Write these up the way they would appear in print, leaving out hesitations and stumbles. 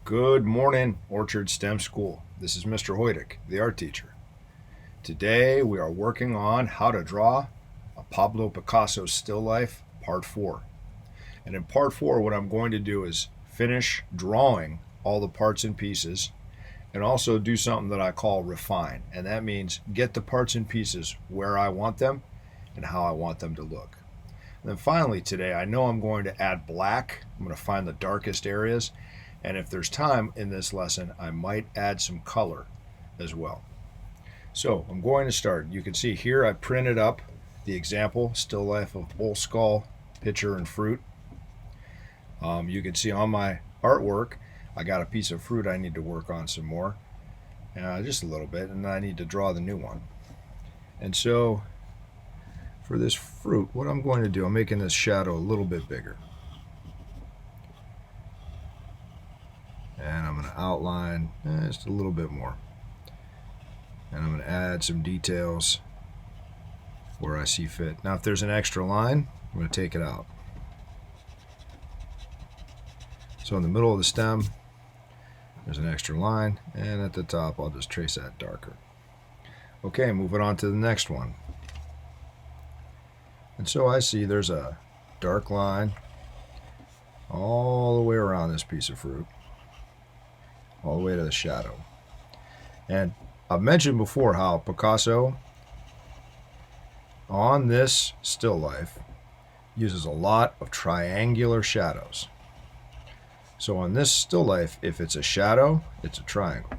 Good morning, Orchard STEM School. This is Mr. Hoydick, the art teacher. Today we are working on how to draw a Pablo Picasso still life, part 4. And in part 4, what I'm going to do is finish drawing all the parts and pieces and also do something that I call refine. And that means get the parts and pieces where I want them and how I want them to look. And then finally today, I know I'm going to add black. I'm going to find the darkest areas. And if there's time in this lesson, I might add some color as well. So I'm going to start. You can see here I printed up the example, still life of bull skull, pitcher, and fruit. You can see on my artwork, I got a piece of fruit I need to work on some more, just a little bit, and then I need to draw the new one. And so for this fruit, what I'm going to do, I'm making this shadow a little bit bigger. And I'm going to outline just a little bit more. And I'm going to add some details where I see fit. Now if there's an extra line, I'm going to take it out. So in the middle of the stem, there's an extra line, and at the top I'll just trace that darker. Okay, moving on to the next one. And so I see there's a dark line all the way around this piece of fruit, all the way to the shadow. And I've mentioned before how Picasso, on this still life, uses a lot of triangular shadows. So on this still life, if it's a shadow, it's a triangle.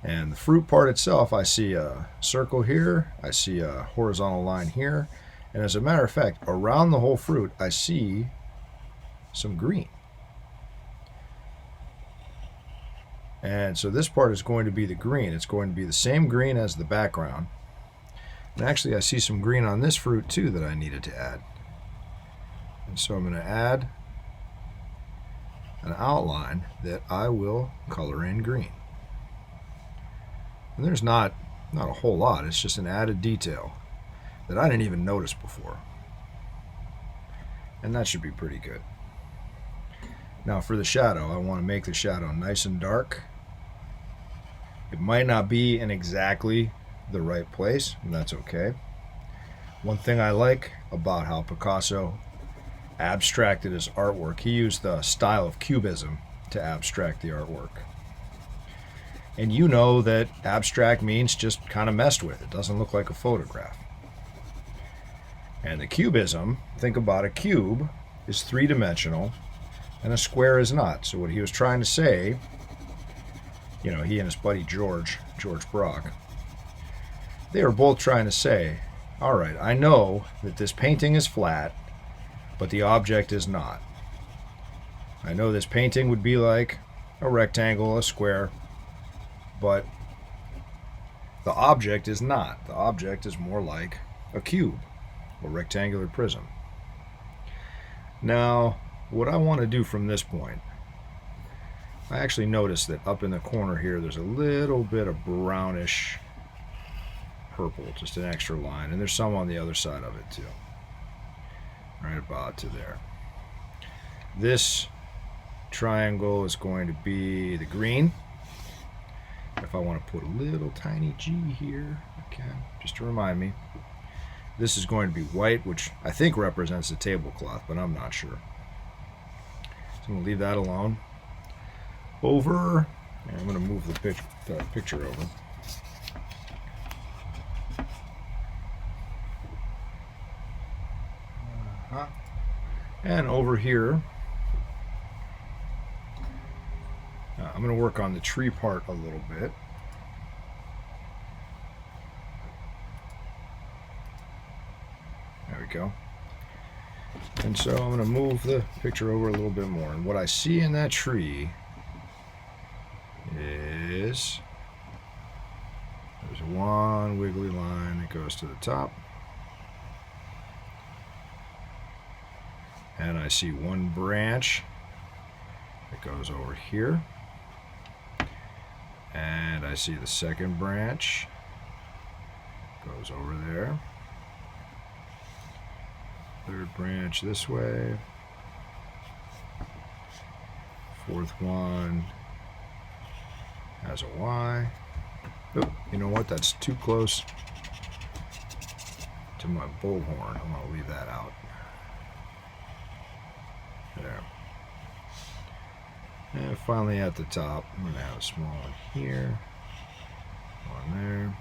And the fruit part itself, I see a circle here, I see a horizontal line here, and as a matter of fact, around the whole fruit, I see some green. And so this part is going to be the green. It's going to be the same green as the background. And actually I see some green on this fruit too that I needed to add. And so I'm going to add an outline that I will color in green. And there's not a whole lot. It's just an added detail that I didn't even notice before. And that should be pretty good. Now for the shadow, I want to make the shadow nice and dark. It might not be in exactly the right place, and that's okay. One thing I like about how Picasso abstracted his artwork, he used the style of cubism to abstract the artwork. And you know that abstract means just kind of messed with. It doesn't look like a photograph. And the cubism, think about a cube, is three-dimensional, and a square is not. So what he was trying to say, he and his buddy George Brock, they were both trying to say, all right, I know that this painting is flat, but the object is not. I know this painting would be like a rectangle, a square, but the object is not. The object is more like a cube, a rectangular prism. Now, what I want to do from this point, I actually noticed that up in the corner here there's a little bit of brownish purple, just an extra line, and there's some on the other side of it too, right about to there. This triangle is going to be the green. If I want to put a little tiny G here, I can, just to remind me. This is going to be white, which I think represents the tablecloth, but I'm not sure. So I'm going to leave that alone. Over, and I'm going to move the picture over. And over here, I'm going to work on the tree part a little bit. There we go. And so I'm going to move the picture over a little bit more. And what I see in that tree is there's one wiggly line that goes to the top. And I see one branch that goes over here. And I see the second branch goes over there. Third branch this way. Fourth one has a Y. Oh, you know what? That's too close to my bullhorn. I'm going to leave that out. There. And finally at the top, I'm going to have a small one here, one there,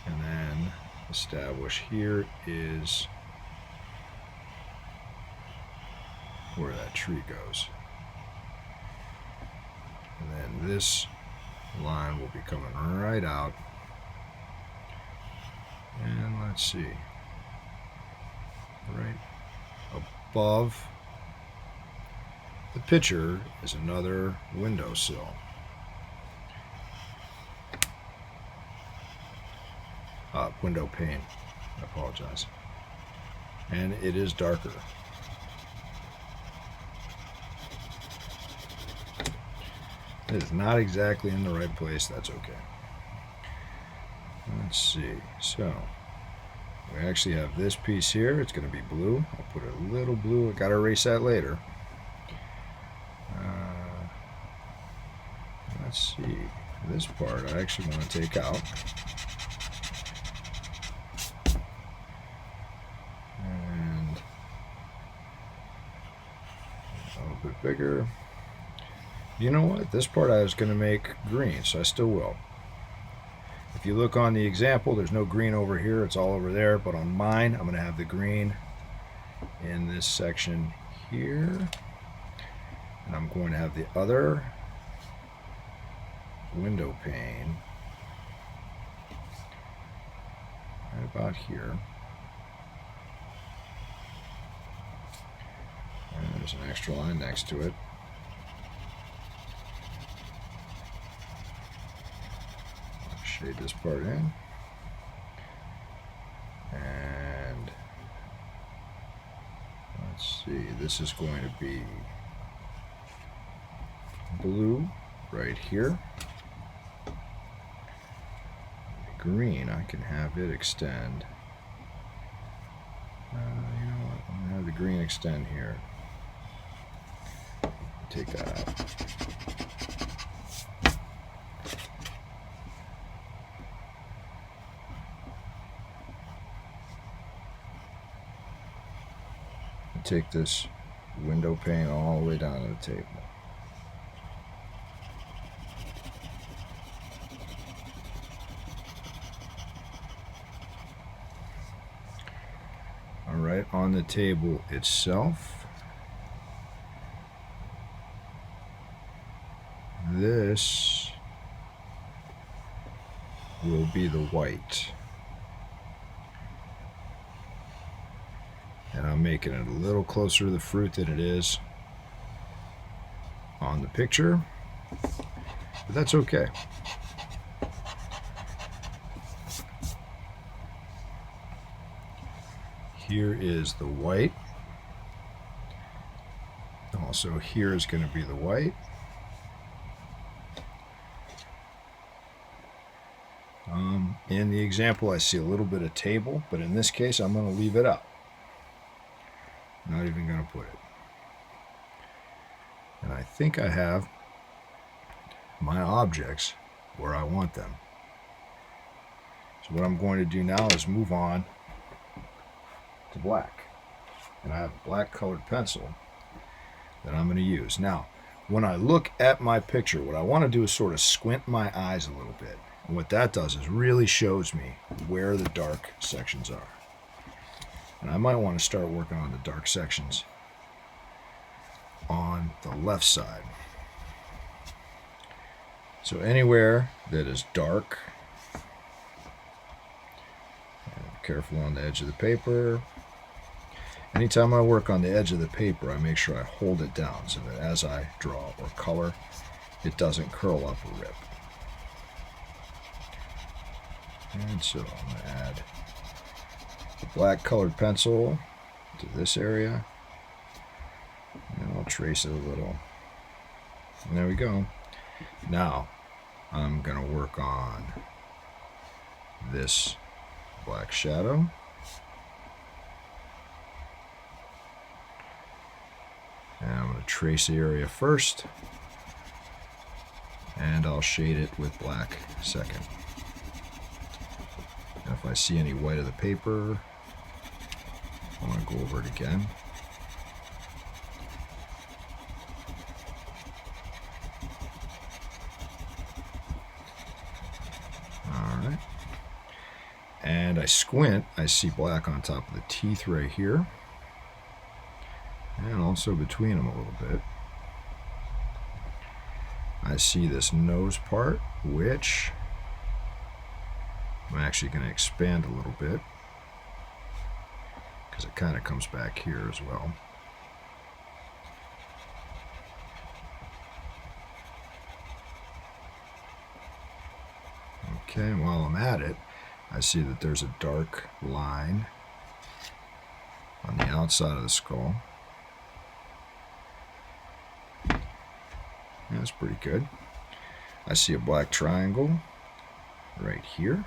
and then establish here is where that tree goes. And then this line will be coming right out. And let's see, right above the picture is another windowsill. Window pane. I apologize. And it is darker. It is not exactly in the right place. That's okay. Let's see. So we actually have this piece here. It's going to be blue. I'll put a little blue. I got to erase that later. Let's see. This part I actually want to take out. And a little bit bigger. You know what? This part I was going to make green, so I still will. If you look on the example, there's no green over here. It's all over there. But on mine, I'm going to have the green in this section here. And I'm going to have the other window pane right about here. And there's an extra line next to it. Shade this part in, and let's see, this is going to be blue right here. Green, I can have it extend. You know what, I'm going to have the green extend here. Take that out. Take this window pane all the way down to the table. All right, on the table itself, this will be the white. And I'm making it a little closer to the fruit than it is on the picture, but that's okay. Here is the white. Also, here is going to be the white. In the example, I see a little bit of table, but in this case, I'm going to leave it up. Not even going to put it. And I think I have my objects where I want them. So what I'm going to do now is move on to black. And I have a black colored pencil that I'm going to use. Now, when I look at my picture, what I want to do is sort of squint my eyes a little bit. And what that does is really shows me where the dark sections are. And I might want to start working on the dark sections on the left side. So anywhere that is dark, and careful on the edge of the paper. Anytime I work on the edge of the paper, I make sure I hold it down so that as I draw or color, it doesn't curl up or rip. And so I'm going to add the black colored pencil to this area, and I'll trace it a little. And there we go. Now I'm going to work on this black shadow. And I'm going to trace the area first, and I'll shade it with black second. And if I see any white of the paper, I want to go over it again. Alright. And I squint, I see black on top of the teeth right here. And also between them a little bit. I see this nose part, which I'm actually going to expand a little bit because it kind of comes back here as well. Okay, and while I'm at it, I see that there's a dark line on the outside of the skull. That's pretty good. I see a black triangle right here.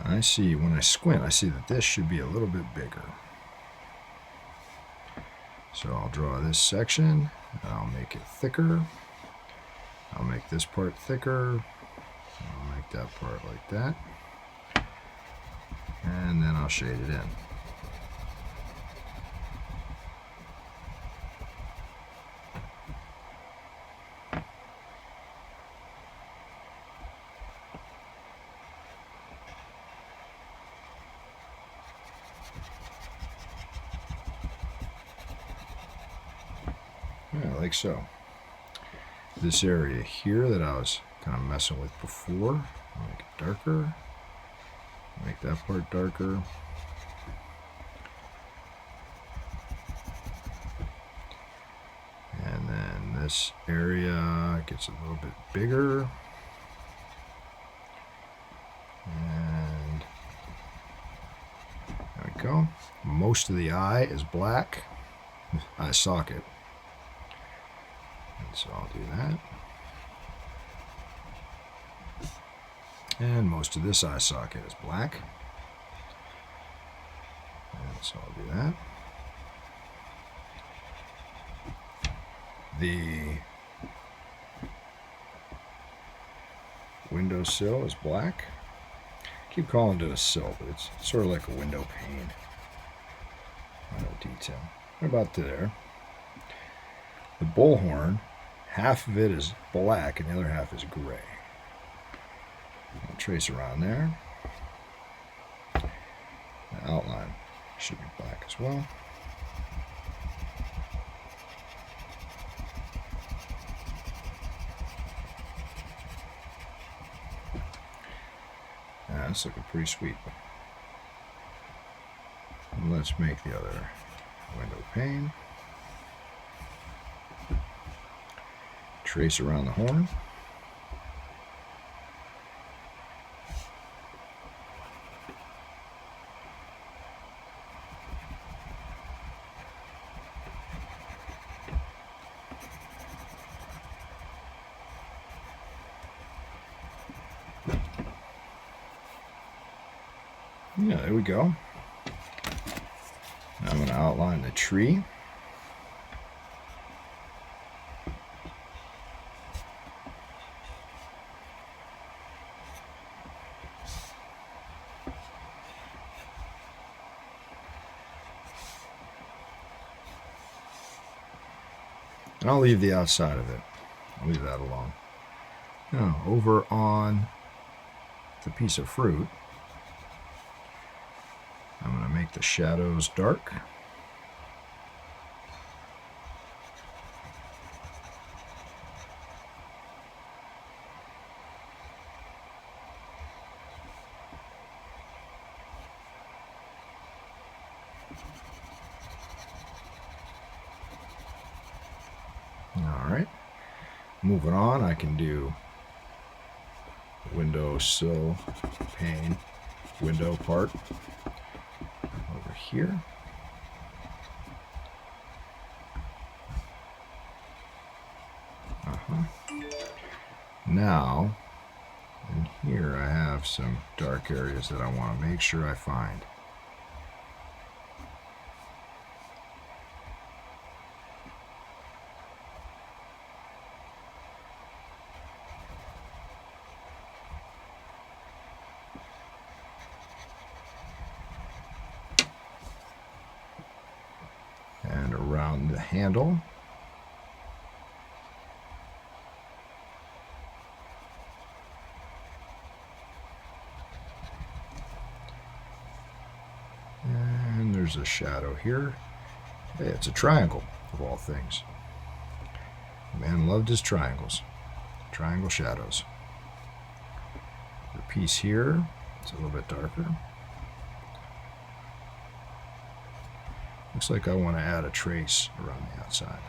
I see, when I squint, I see that this should be a little bit bigger. So I'll draw this section, I'll make it thicker. I'll make this part thicker. I'll make that part like that. And then I'll shade it in. Yeah, like so. This area here that I was kind of messing with before, I'll make it darker. Make that part darker. And then this area gets a little bit bigger. And there we go. Most of the eye is black. Eye socket. And so I'll do that. And most of this eye socket is black. And so I'll do that. The windowsill is black. I keep calling it a sill, but it's sort of like a window pane. Window detail. What about there? The bullhorn, half of it is black and the other half is gray. I'll trace around there. The outline should be black as well. That's looking pretty sweet. Let's make the other window pane. Trace around the horn. Yeah, there we go. Now I'm going to outline the tree. And I'll leave the outside of it. I'll leave that alone. Now, over on the piece of fruit, I'm going to make the shadows dark. Alright, moving on, I can do windowsill, pane, window part over here. Now, in here I have some dark areas that I want to make sure I find. And around the handle. And there's a shadow here. Hey, it's a triangle, of all things. Man loved his triangles. Triangle shadows. The piece here, it's a little bit darker. Looks like I want to add a trace around the outside.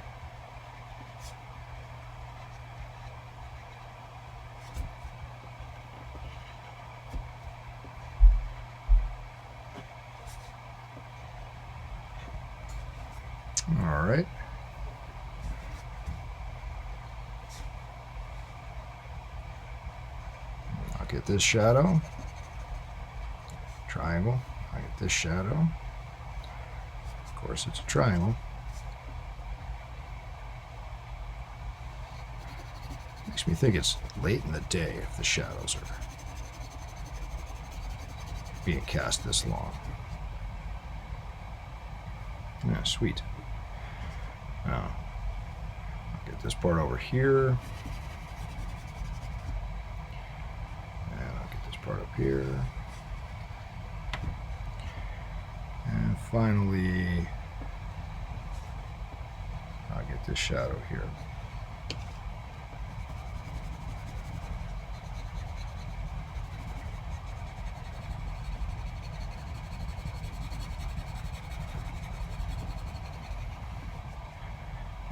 All right. I'll get this shadow. Triangle. I get this shadow. Of course, it's a triangle. Makes me think it's late in the day if the shadows are being cast this long. Yeah, sweet. Now, I'll get this part over here. And I'll get this part up here. And finally, I'll get this shadow here.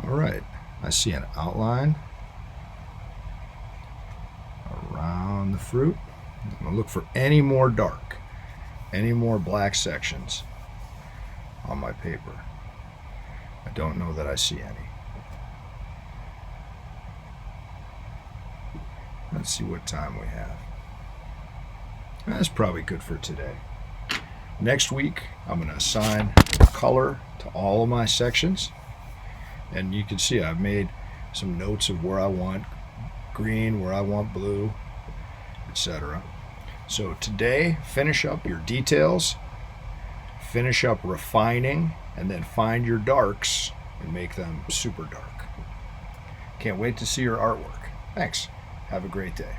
All right, I see an outline around the fruit. I'm going to look for any more dark, any more black sections on my paper. I don't know that I see any. Let's see what time we have. That's probably good for today. Next week, I'm going to assign color to all of my sections. And you can see I've made some notes of where I want green, where I want blue, etc. So today, finish up your details, finish up refining, and then find your darks and make them super dark. Can't wait to see your artwork. Thanks. Have a great day.